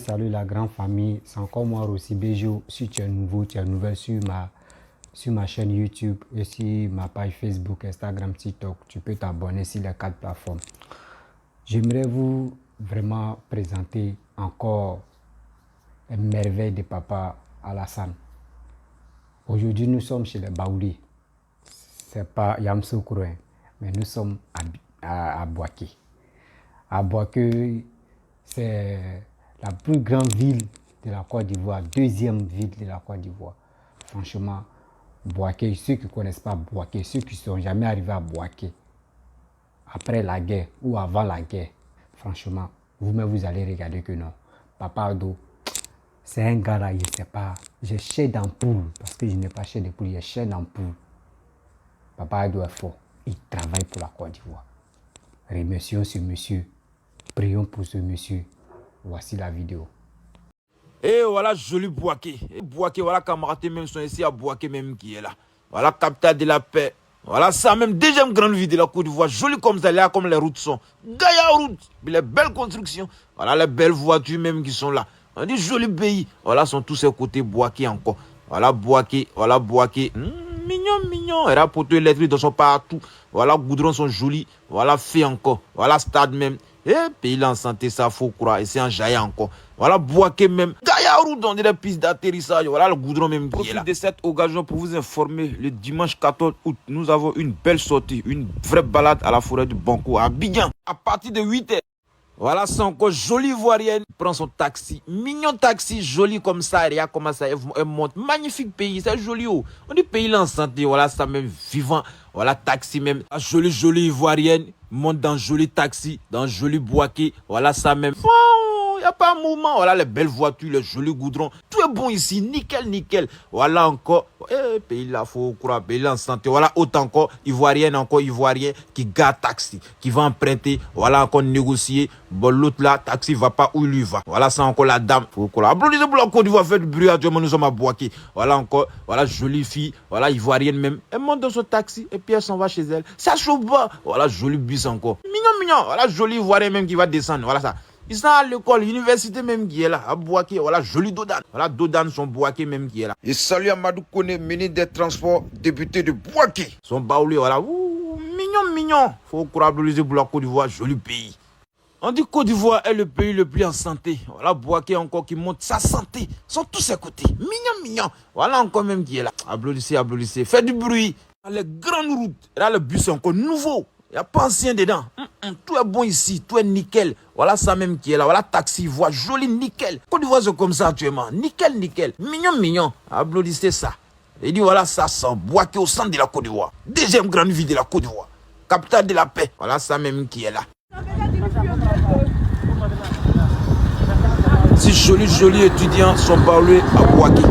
Salut la grande famille, c'est encore moi Rossi Bejo. Si tu es nouveau, tu es nouvelle sur ma chaîne YouTube et sur ma page Facebook, Instagram, TikTok, tu peux t'abonner sur les 4 plateformes. J'aimerais vous vraiment présenter encore une merveille de papa Alassane. Aujourd'hui, nous sommes chez les Baouli. C'est pas Yamsoukro, mais nous sommes à Bouaké. À Bouaké, c'est la plus grande ville de la Côte d'Ivoire, deuxième ville de la Côte d'Ivoire. Franchement, Bouaké, ceux qui ne connaissent pas Bouaké, ceux qui ne sont jamais arrivés à Bouaké, après la guerre ou avant la guerre, franchement, vous-même vous allez regarder que non. Papa Ado, c'est un gars là, je ne sais pas, j'ai chair d'ampoule, parce que je n'ai pas chair de poule, j'ai chair d'ampoule. Papa Ado est fort, il travaille pour la Côte d'Ivoire. Remercions ce monsieur, prions pour ce monsieur. Voici la vidéo. Et voilà, joli Bouaké. Bouaké, voilà, camarades même sont ici à Bouaké même qui est là. Voilà, capitale de la paix. Voilà, ça même, deuxième grande ville de la Côte d'Ivoire. Joli comme ça, là, comme les routes sont. Gaïa route, les belles constructions. Voilà, les belles voitures même qui sont là. On dit joli pays. Voilà, sont tous ces côtés Bouaké encore. Voilà, Bouaké, voilà, Bouaké. Mignon, mignon. Et là, poteau électrique dans son partout. Voilà, goudrons sont jolis. Voilà, fait encore. Voilà, stade même. Et pays là en santé, ça faut croire. Et c'est en jaillit encore. Voilà, Bouaké même. Gaïarou dans des pistes d'atterrissage. Voilà le goudron même qui est là. De cette occasion pour vous informer, le dimanche 14 août, nous avons une belle sortie. Une vraie balade à la forêt du Banco, à Abidjan. À partir de 8h. Voilà, c'est encore jolie ivoirienne. Prend son taxi. Mignon taxi, joli comme ça. Et comment ça, elle monte. Magnifique pays, c'est joli. Oh. On dit pays là en santé. Voilà, ça même vivant. Voilà, taxi même. La jolie ivoirienne. Monte dans joli taxi. Dans joli Bouaké. Voilà, ça même. Il n'y a pas un mouvement. Voilà, les belles voitures, les jolis goudrons. Tout est bon ici. Nickel, nickel. Voilà encore. Pays là, faut croire. Pays là en santé. Voilà, autant encore. Ivoirienne, encore ivoirien. Qui garde taxi. Qui va emprunter. Voilà, encore négocier. Bon, l'autre là, taxi va pas où il va. Voilà, ça encore la dame. Faut croire. Applaudissez pour la Côte d'Ivoire. Faites du bruit. Actuellement, nous sommes à Bouaké. Voilà encore. Voilà, jolie fille. Voilà, ivoirienne même. Elle monte dans son taxi. Et puis elle s'en va chez elle. Ça chauffe pas. Voilà, joli bus encore. Mignon, mignon. Voilà, joli ivoirien même qui va descendre. Voilà ça. Ils sont à l'école, l'université même qui est là, à Bouaké. Voilà, joli Dodan. Voilà, Dodan, son Bouaké même qui est là. Et salut Amadou Kone, ministre des Transports, député de Bouaké. Son Baoulé, voilà, ouh, mignon, mignon. Faut croire pour la Côte d'Ivoire, joli pays. On dit Côte d'Ivoire est le pays le plus en santé. Voilà, Bouaké encore qui monte sa santé. Sont tous à côté. Mignon, mignon. Voilà encore même qui est là. Applaudissez, applaudissez. Faites du bruit. Les grandes routes. Là, le bus est encore nouveau. Il n'y a pas ancien dedans. Tout est bon ici. Tout est nickel. Voilà ça même qui est là. Voilà taxi, voie, joli, nickel. Côte d'Ivoire, c'est comme ça actuellement. Nickel, nickel. Mignon, mignon. Applaudissez ça. Il dit voilà ça sent Bouaké au centre de la Côte d'Ivoire. Deuxième grande ville de la Côte d'Ivoire. Capitale de la paix. Voilà ça même qui est là. Si jolis étudiants sont parlés à Bouaké.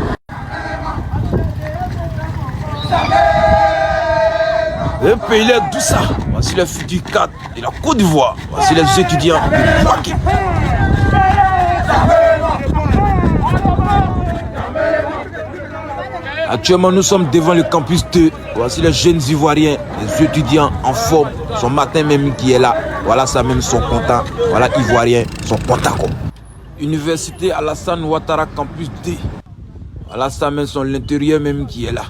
Le pays là, tout ça. Voici les futurs cadres de la Côte d'Ivoire. Voici les étudiants de Bouaké. Actuellement, nous sommes devant le campus 2. Voici les jeunes Ivoiriens, les étudiants en forme. Son matin même qui est là. Voilà ça même, sont contents. Voilà, Ivoiriens sont contents. Université Alassane Ouattara, campus 2. Voilà ça même, son l'intérieur même qui est là.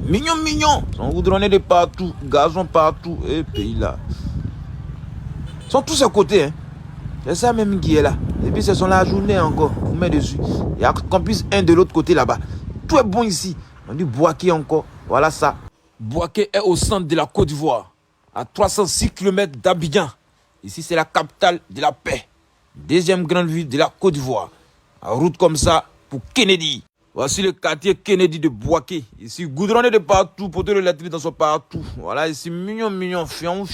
Mignon, mignon. Sont goudronnés de partout. Gazon partout. Et pays là. Ils sont tous à côté. Hein. C'est ça même qui est là. Et puis, ce sont la journée encore. On met dessus. Il y a campus 1 de l'autre côté là-bas. Tout est bon ici. On dit Bouaké encore. Voilà ça. Bouaké est au centre de la Côte d'Ivoire. À 306 km d'Abidjan. Ici, c'est la capitale de la paix. Deuxième grande ville de la Côte d'Ivoire. En route comme ça pour Kennedy. Voici le quartier Kennedy de Bouaké. Ici, goudronné de partout, poteau électrique dans son partout. Voilà, ici, mignon, mignon, fion.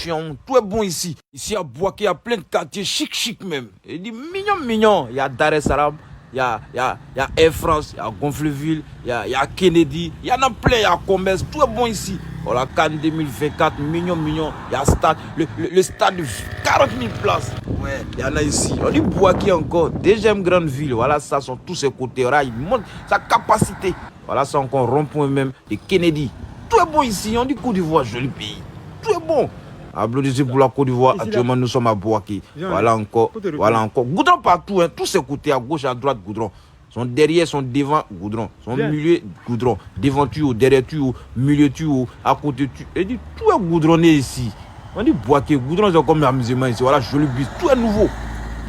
Tout est bon ici. Ici, à Bouaké, il y a plein de quartiers chic même. Il dit mignon, mignon. Il y a Dar es Salaam, il y a Air France, il y a Gonfleville, il y a Kennedy. Il y en a plein, il y a Commerce. Tout est bon ici. Voilà, Cannes 2024, mignon. Il y a stade, le stade de 40 000 places. Ouais, il y en a ici. On dit Bouaké encore, deuxième grande ville. Voilà, ça sont tous ces côtés. Là, il montre sa capacité. Voilà, c'est encore rond-point même de Kennedy. Tout est bon ici. On dit Côte d'Ivoire, joli pays. Tout est bon. Applaudissez pour la Côte d'Ivoire. Actuellement, nous sommes à Bouaké. Voilà encore. Voilà encore. Goudron partout. Hein. Tous ces côtés, à gauche, à droite, goudron. Son derrière, son devant, goudron. Son milieu, goudron. Devant tuyau, derrière tuyau, milieu tuyau, à côté tuyau. Et dit, tout est goudronné ici. On dit Bouaké, goudron, c'est comme l'amusement ici. Voilà, joli bus. Tout est nouveau.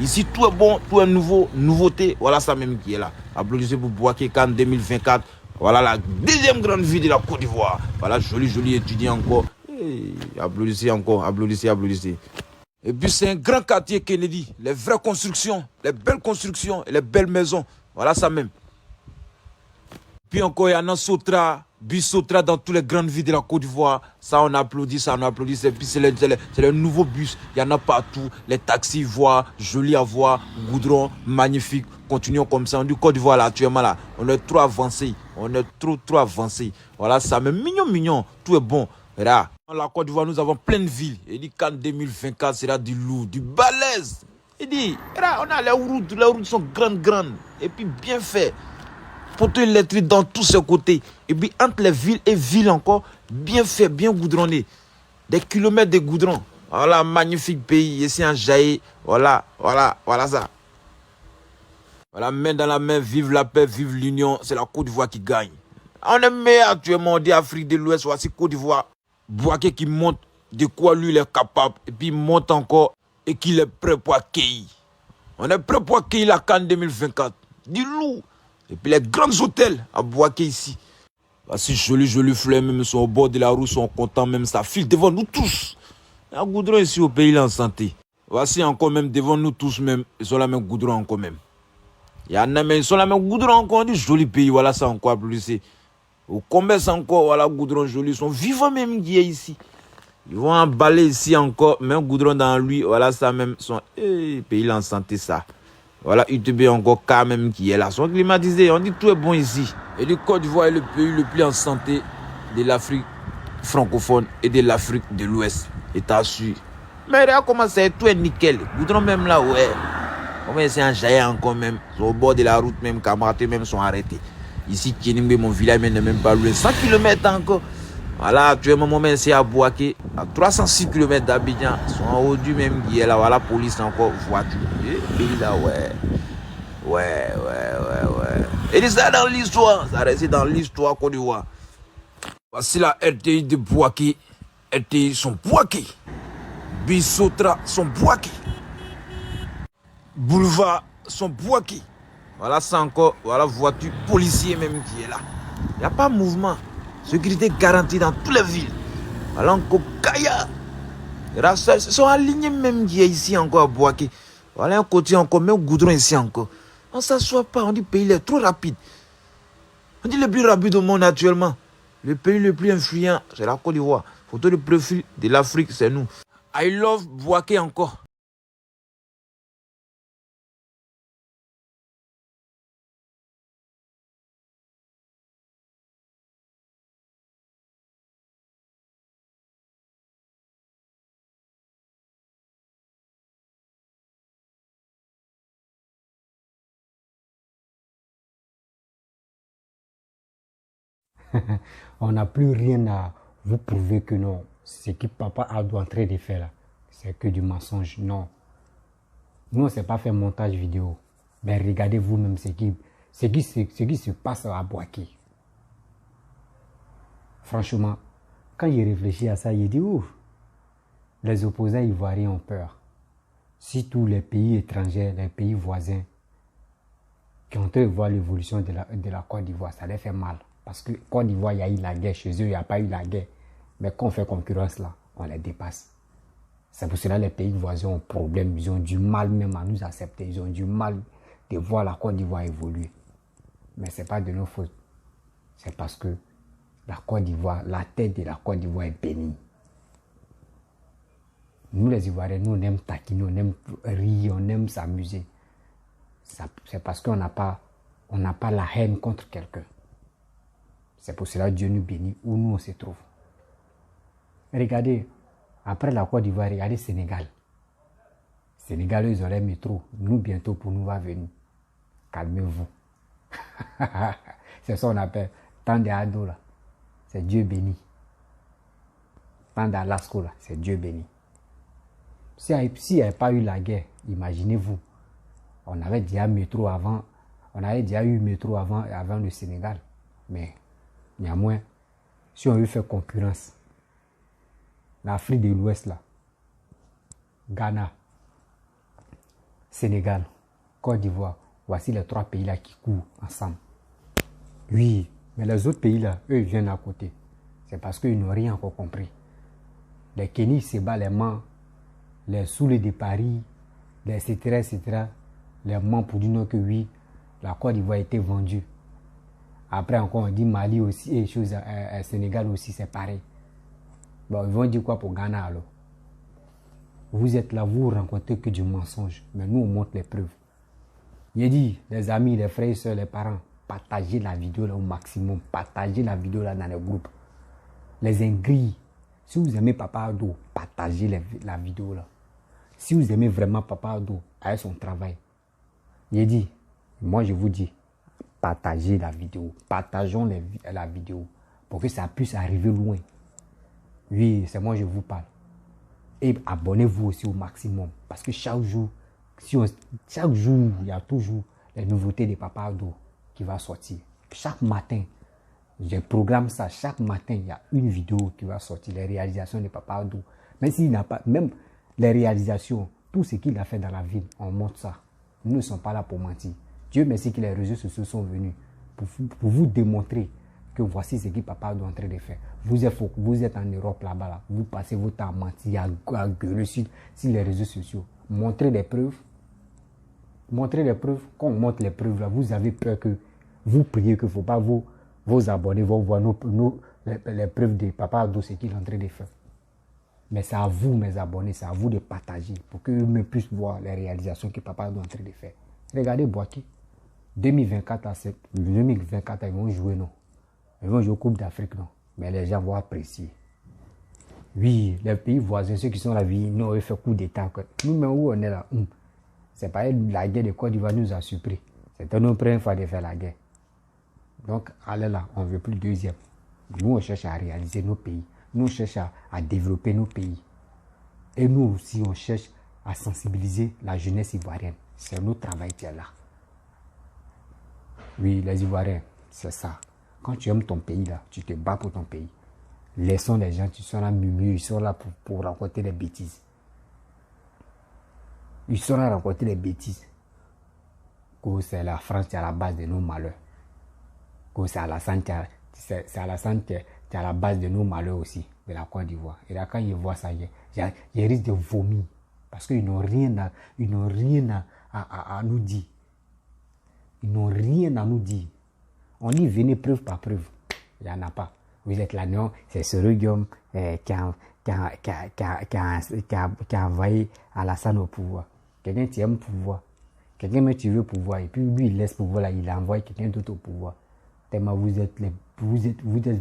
Ici, tout est bon, tout est nouveau. Nouveauté. Voilà ça même qui est là. Applaudissez pour Bouaké Can 2024. Voilà la deuxième grande ville de la Côte d'Ivoire. Voilà, joli étudiant encore. Hey, applaudissez encore, applaudissez, applaudissez. Et puis c'est un grand quartier Kennedy. Les vraies constructions, les belles constructions et les belles maisons. Voilà ça même. Puis encore, il y en a Sotra, bus Sotra dans toutes les grandes villes de la Côte d'Ivoire. Ça, on applaudit, ça, on applaudit. Et puis c'est le nouveau bus. Il y en a partout. Les taxis voient, joli à voir, goudron, magnifique. Continuons comme ça. On dit Côte d'Ivoire là, actuellement là, on est trop avancé. On est trop avancé. Voilà ça, mais mignon. Tout est bon. Là, dans la Côte d'Ivoire, nous avons plein de villes. Il dit qu'en 2024 sera du lourd, du balèze. Il dit, là, on a les routes sont grandes. Et puis bien faites. Poteaux électriques dans tous ces côtés. Et puis entre les villes et villes encore, bien fait, bien goudronné. Des kilomètres de goudron. Voilà, magnifique pays. Ici en Jaï. Voilà ça. Voilà, main dans la main, vive la paix, vive l'union. C'est la Côte d'Ivoire qui gagne. On est meilleur actuellement, on dit Afrique de l'Ouest, voici Côte d'Ivoire. Bouaké qui montre de quoi lui il est capable. Et puis il monte encore et qu'il est prêt pour accueillir. On est prêt pour accueillir la CAN 2024. Du lourd. Et puis les grands hôtels à Bouaké ici. Voici joli fleurs, même sont au bord de la route, sont contents, même ça file devant nous tous. Il y a un goudron ici au pays là en santé. Voici encore même devant nous tous même, ils sont la même goudron encore même. Il y en a même, ils sont la même goudron encore, on dit joli pays, voilà ça encore applaudissez. Au commerce encore, voilà goudron joli, ils sont vivants même qui est ici. Ils vont emballer ici encore, même goudron dans lui, voilà ça même, son pays là en santé ça. Voilà, YouTube encore quand même qui est là. Ils sont climatisés. On dit tout est bon ici. Et le Côte d'Ivoire est le pays le plus en santé de l'Afrique francophone et de l'Afrique de l'Ouest. Et t'as su. Mais regarde comment c'est, tout est nickel. Goudron même là, ouais. Comment c'est en jaillant encore même. Au bord de la route même, camarades même sont arrêtés. Ici, Tienimbe, mon village n'est même pas loin. 100 km encore. Voilà, actuellement, mon c'est à Bouaké, à 306 km d'Abidjan. Ils sont en haut du même qui est là. Voilà, police encore, voiture. Et là, ouais. Et ça dans l'histoire. Ça reste dans l'histoire Côte d'Ivoire. Voici la RTI de Bouaké. RTI sont Bouaké. Bissotra sont Bouaké. Boulevard sont Bouaké. Voilà, ça encore. Voilà, voiture policier même qui est là. Il n'y a pas de mouvement. Sécurité garantie dans toutes les villes. Voilà encore Kaya. Ils sont alignés même qui est ici encore à Bouaké. Voilà un côté encore, même goudron ici encore. On ne s'assoit pas, on dit le pays est trop rapide. On dit le plus rapide au monde actuellement. Le pays le plus influent, c'est la Côte d'Ivoire. Photo de profil de l'Afrique, c'est nous. I love Bouaké encore. On n'a plus rien à vous prouver que non. Ce que papa a en train de faire là, c'est que du mensonge. Non. Nous, on ne sait pas faire montage vidéo. Mais regardez vous-même ce qui se passe à Bouaké. Franchement, quand il réfléchit à ça, il dit ouf. Les opposants ivoiriens ont peur. Si tous les pays étrangers, les pays voisins, qui ont train de voir l'évolution de la Côte d'Ivoire, ça les fait mal. Parce que Côte d'Ivoire, il y a eu la guerre. Chez eux, il n'y a pas eu la guerre. Mais quand on fait concurrence là, on les dépasse. C'est pour cela que les pays voisins ont problème. Ils ont du mal même à nous accepter. Ils ont du mal de voir la Côte d'Ivoire évoluer. Mais ce n'est pas de nos fautes. C'est parce que la Côte d'Ivoire, la tête de la Côte d'Ivoire est bénie. Nous les Ivoiriens, nous on aime taquiner, on aime rire, on aime s'amuser. C'est parce qu'on n'a pas la haine contre quelqu'un. C'est pour cela que Dieu nous bénit où nous on se trouve. Regardez, après la Côte d'Ivoire, regardez Sénégal. Sénégal, ils auraient métro. Nous, bientôt, pour nous, va venir. Calmez-vous. C'est ça qu'on appelle temps de Ado, là. C'est Dieu béni. Temps d'Alasco, là. C'est Dieu béni. S'il n'y avait pas eu la guerre, imaginez-vous, on avait déjà métro avant, on avait déjà eu métro avant le Sénégal. Mais néanmoins, si on veut faire concurrence, l'Afrique de l'Ouest là, Ghana, Sénégal, Côte d'Ivoire, voici les 3 pays là qui courent ensemble. Oui, mais les autres pays là, eux, ils viennent à côté. C'est parce qu'ils n'ont rien encore compris. Les Kenny se battent les Mans, les Soulés de Paris, les etc. Les Mans pour dire non que oui, la Côte d'Ivoire a été vendue. Après encore, on dit Mali aussi, et Sénégal aussi, c'est pareil. Bon, ils vont dire quoi pour Ghana alors? Vous êtes là, vous rencontrez que du mensonge. Mais nous, on montre les preuves. Il dit, les amis, les frères et soeurs, les parents, partagez la vidéo là au maximum. Partagez la vidéo là dans les groupes. Les ingris. Si vous aimez Papa Ado, partagez la vidéo là. Si vous aimez vraiment Papa Ado, avec son travail. Il dit, moi je vous dis, partagez la vidéo. Partageons la vidéo pour que ça puisse arriver loin. Oui, c'est moi je vous parle. Et abonnez-vous aussi au maximum. Parce que chaque jour, il y a toujours les nouveautés de Papa Ado qui va sortir. Chaque matin, je programme ça. Chaque matin, il y a une vidéo qui va sortir. Les réalisations de Papa Ado. Même s'il n'a pas, même les réalisations, tout ce qu'il a fait dans la ville, on montre ça. Nous ne sommes pas là pour mentir. Dieu merci que les réseaux sociaux sont venus pour vous démontrer que voici ce que Papa Ado est en train de faire. Vous êtes en Europe là-bas, là. Vous passez votre temps à mentir, à gueuler sur les réseaux sociaux. Montrez des preuves. Montrez les preuves. Quand on montre les preuves, là, vous avez peur que vous priez que il ne faut pas vos abonnés vont voir les preuves de Papa Ado, ce qu'il est en train de faire. Mais c'est à vous, mes abonnés, c'est à vous de partager pour qu'eux puissent voir les réalisations que Papa Ado est en train de faire. Regardez Boaké. 2024, ils vont jouer, non. Ils vont jouer au Coupe d'Afrique, non. Mais les gens vont apprécier. Oui, les pays voisins, ceux qui sont là, non, ils font coup d'État. Nous, mais où on est là? C'est pas la guerre de Côte d'Ivoire nous a surpris. C'était notre première fois de faire la guerre. Donc, allez là, on ne veut plus le deuxième. Nous, on cherche à réaliser nos pays. Nous, on cherche à développer nos pays. Et nous aussi, on cherche à sensibiliser la jeunesse ivoirienne. C'est notre travail qui est là. Oui, les Ivoiriens, c'est ça. Quand tu aimes ton pays, là, tu te bats pour ton pays. Laissons les gens qui sont là murmurer, ils sont là pour raconter des bêtises. Ils sont là à raconter des bêtises. Que c'est la France qui est à la base de nos malheurs. Que c'est Alassane qui est à la base de nos malheurs aussi, de la Côte d'Ivoire. Et là, quand ils voient ça, ils risquent de vomir. Parce qu'ils n'ont rien à nous dire. Ils n'ont rien à nous dire. On dit venez preuve par preuve. Il n'y en a pas. Vous êtes là, non, c'est ce Guillaume qui a envoyé Alassane au pouvoir. Quelqu'un qui aime le pouvoir. Quelqu'un mais tu veux le pouvoir. Et puis lui, il laisse le pouvoir là, il envoie quelqu'un d'autre au pouvoir. Tellement vous êtes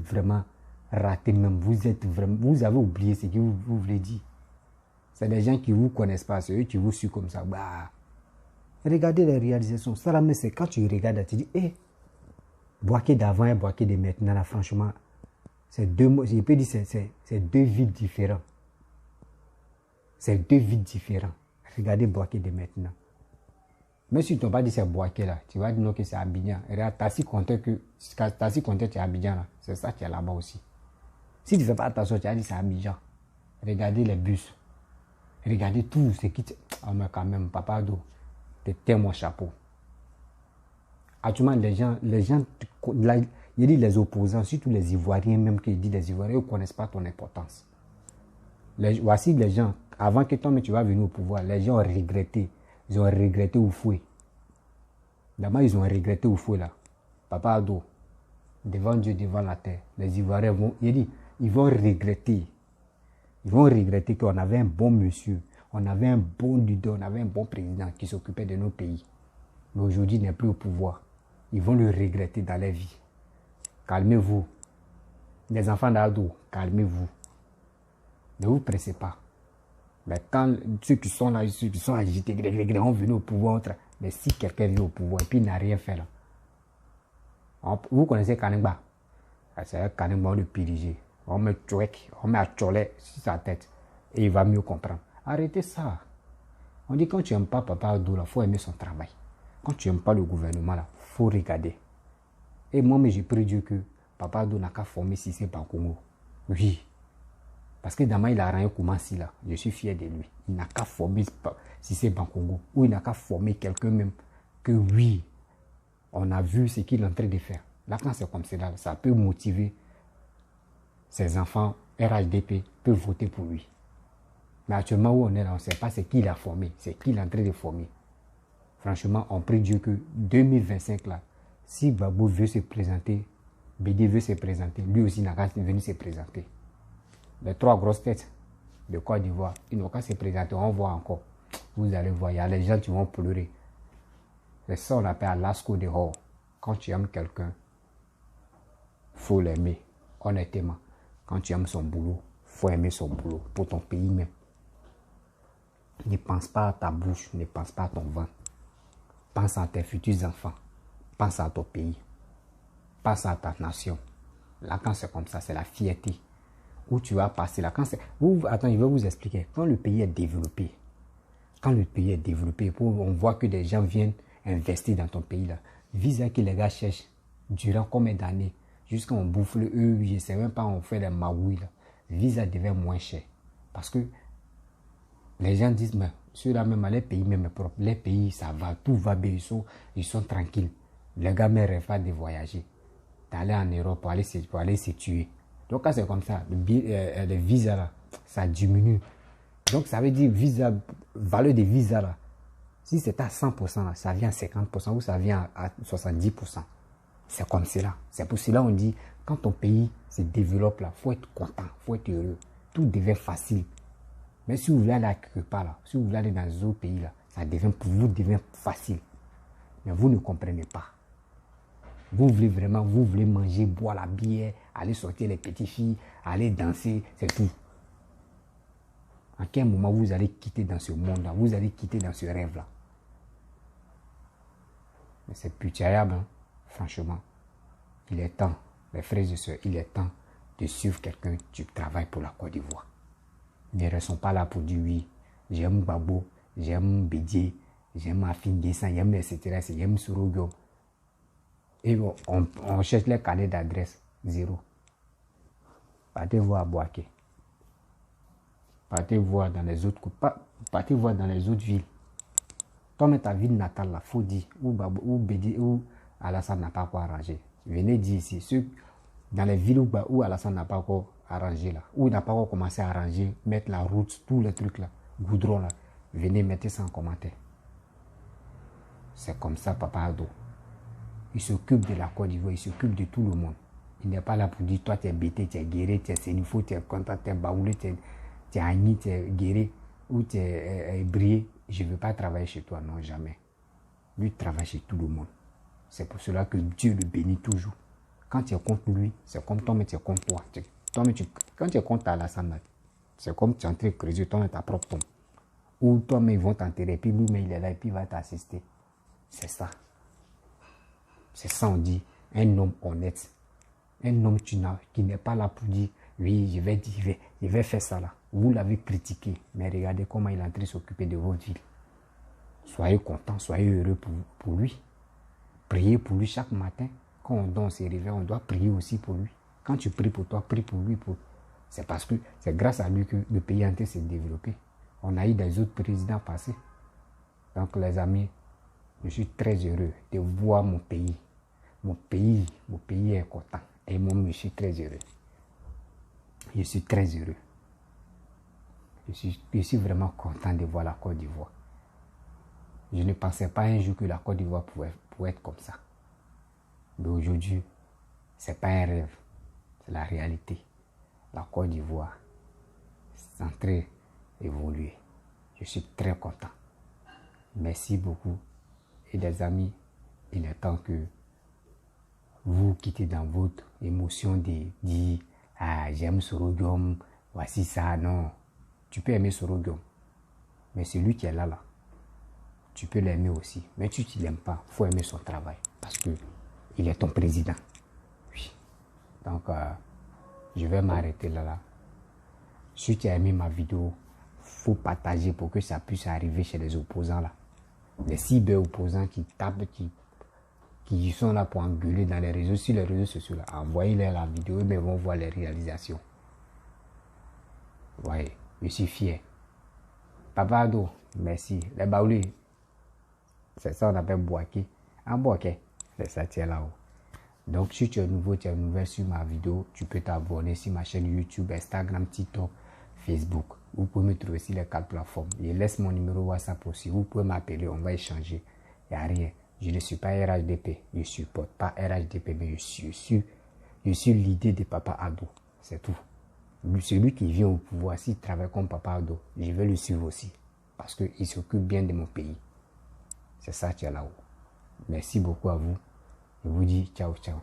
vraiment raté même. Vous avez oublié ce que vous voulez dire. C'est des gens qui ne vous connaissent pas, c'est eux qui vous suivent comme ça. Bah, regardez les réalisations. Ça, mais c'est quand tu regardes, tu dis, hé, Boaké d'avant et Boaké de maintenant, là, franchement, c'est je peux dire, c'est deux vies différents. C'est deux vies différents. Regardez Boaké de maintenant. Même si tu n'as pas dit c'est Boaké là, tu vas dire non que c'est Abidjan. Regarde, t'as si compté que tu es Abidjan là, c'est ça qui est là-bas aussi. Si tu ne fais pas attention, tu as dit c'est Abidjan. Regardez les bus. Regardez tout ce qui... Oh mais quand même, Papa Ado, t'es mon chapeau. Actuellement, les gens il dit les opposants, surtout les Ivoiriens, même qui disent les Ivoiriens, ils ne connaissent pas ton importance. Voici les gens, avant que toi, tu vas venir au pouvoir, les gens ont regretté. Ils ont regretté Oufoué. D'abord, ils ont regretté Oufoué là. Papa Ado, devant Dieu, devant la terre, les Ivoiriens vont, ils vont regretter. Ils vont regretter qu'on avait un bon monsieur, on avait un bon leader, on avait un bon président qui s'occupait de nos pays. Mais aujourd'hui, il n'est plus au pouvoir. Ils vont le regretter dans leur vie. Calmez-vous. Les enfants d'Ado, calmez-vous. Ne vous pressez pas. Mais quand ceux qui sont là, ceux qui sont agités, vont venir au pouvoir, mais si quelqu'un vient au pouvoir et puis il n'a rien fait là. Vous connaissez Kanigba? C'est un Kanigba, on le piriger. On met Tchouek, on met à Tcholé sur sa tête. Et il va mieux comprendre. Arrêtez ça. On dit quand tu n'aimes pas Papa Adou, il faut aimer son travail. Quand tu n'aimes pas le gouvernement, il faut regarder. Et moi, mais j'ai pris Dieu que Papa Adou n'a qu'à former Cissé Bankongo. Oui. Parce que Dama, il a rien commencé là. Je suis fier de lui. Il n'a qu'à former Cissé Bankongo. Ou il n'a qu'à former quelqu'un même que oui, on a vu ce qu'il est en train de faire. Là, quand c'est comme cela, ça peut motiver ses enfants RHDP peuvent voter pour lui. Mais actuellement où on est là, on ne sait pas ce qu'il a formé, c'est qu'il est en train de former. Franchement, on prie Dieu que 2025 là, si Babou veut se présenter, BD veut se présenter, lui aussi n'a qu'à venir se présenter. Les 3 grosses têtes de Côte d'Ivoire, ils n'ont qu'à se présenter, on voit encore. Vous allez voir, il y a les gens qui vont pleurer. C'est ça on appelle à l'asco dehors. Quand tu aimes quelqu'un, il faut l'aimer, honnêtement. Quand tu aimes son boulot, il faut aimer son boulot pour ton pays même. Ne pense pas à ta bouche, ne pense pas à ton ventre. Pense à tes futurs enfants. Pense à ton pays. Pense à ta nation. Là, quand c'est comme ça, c'est la fierté. Où tu vas passer là. Attends, je vais vous expliquer. Quand le pays est développé, on voit que des gens viennent investir dans ton pays là. Visa que les gars cherchent durant combien d'années, jusqu'à on bouffe eux, je ne sais même pas, on fait les maouis là. Visa devient moins cher. Parce que les gens disent, mais ceux-là même, les pays même propres, les pays ça va, tout va bien, ils sont tranquilles. Les gars ne rêvent pas de voyager, d'aller en Europe pour aller se tuer. Donc quand c'est comme ça, le visa là, ça diminue. Donc ça veut dire valeur de visa là, si c'est à 100%, là, ça vient à 50% ou ça vient à 70%. C'est comme cela. C'est pour cela qu'on dit, quand ton pays se développe là, il faut être content, il faut être heureux. Tout devient facile. Mais si vous voulez aller quelque part là, si vous voulez aller dans un autre pays là, ça devient pour vous devient facile. Mais vous ne comprenez pas. Vous voulez manger, boire la bière, aller sortir les petites filles, aller danser, c'est tout. À quel moment vous allez quitter dans ce monde-là, vous allez quitter dans ce rêve-là. Mais c'est pitiable, hein? Franchement. Il est temps, mes frères et sœurs, il est temps de suivre quelqu'un qui travaille pour la Côte d'Ivoire. Ne restons pas là pour dire oui, j'aime Babo, j'aime Bédié, j'aime Afin Guessan, j'aime etc., j'aime Sorogyo. Et bon, on cherche les carnets d'adresse, 0. Partez voir à Bouaké. Partez voir dans les autres villes. Toi, ta ville natale, il faut dire, ou Bédié, ou Alassane n'a pas quoi arranger. Venez dire ici, ceux dans les villes où Alassane n'a pas encore arrangé là, où il n'a pas encore commencé à arranger, mettre la route, tous les trucs là, goudron là, venez mettre ça en commentaire. C'est comme ça, Papa Adou. Il s'occupe de la Côte d'Ivoire, il s'occupe de tout le monde. Il n'est pas là pour dire, toi tu es bêté, tu es guéri, tu es sénifo, tu es content, tu es baoulé, tu es agni, tu es guéri, ou tu es brillé. Je ne veux pas travailler chez toi, non, jamais. Lui travaille chez tout le monde. C'est pour cela que Dieu le bénit toujours. Quand tu es contre lui, c'est comme toi, mais tu es contre toi. Quand tu es contre Alassane, c'est comme tu es en train de creuser toi, ta propre tombe. Ou toi, mais ils vont t'enterrer, puis lui, mais il est là, et puis il va t'assister. C'est ça. C'est ça, on dit, un homme honnête. Un homme qui n'est pas là pour dire, oui, je vais faire ça là. Vous l'avez critiqué, mais regardez comment il est en train de s'occuper de votre ville. Soyez contents, soyez heureux pour lui. Priez pour lui chaque matin. Quand on se réveille, on doit prier aussi pour lui. Quand tu pries pour toi, prie pour lui. C'est parce que c'est grâce à lui que le pays est en train de se développer. On a eu des autres présidents passés. Donc les amis, je suis très heureux de voir mon pays. Mon pays est content. Et moi, je suis très heureux. Je suis très heureux. Je suis vraiment content de voir la Côte d'Ivoire. Je ne pensais pas un jour que la Côte d'Ivoire pouvait être comme ça. Mais aujourd'hui, ce n'est pas un rêve, c'est la réalité. La Côte d'Ivoire est en train d'évoluer. Je suis très content. Merci beaucoup. Et des amis, il est temps que vous quittez dans votre émotion de dire « Ah, j'aime Sorogyo, voici ça. » Non, tu peux aimer Sorogyo. Mais celui qui est là, tu peux l'aimer aussi. Mais si tu ne l'aimes pas, il faut aimer son travail. Parce qu'il est ton président. Oui. Donc, je vais m'arrêter là. Si tu as aimé ma vidéo, faut partager pour que ça puisse arriver chez les opposants là. Les cyber-opposants qui tapent, qui sont là pour engueuler dans les réseaux, sur les réseaux sociaux là. Envoyez-leur la vidéo, mais ils vont voir les réalisations. Vous voyez, je suis fier. Papa Ado, merci. Les baoulés, c'est ça on appelle boaké. Un boaké, c'est ça, tu es là-haut. Donc, si tu es nouveau, tu es nouvelle sur ma vidéo, tu peux t'abonner sur ma chaîne YouTube, Instagram, TikTok, Facebook. Vous pouvez me trouver sur les 4 plateformes. Je laisse mon numéro WhatsApp aussi. Vous pouvez m'appeler, on va échanger. Il n'y a rien. Je ne suis pas RHDP. Je ne supporte pas RHDP, mais je suis l'idée de Papa Ado. C'est tout. Celui qui vient au pouvoir, s'il travaille comme Papa Ado, je vais le suivre aussi. Parce qu'il s'occupe bien de mon pays. C'est ça qui est là-haut. Merci beaucoup à vous. Je vous dis ciao, ciao.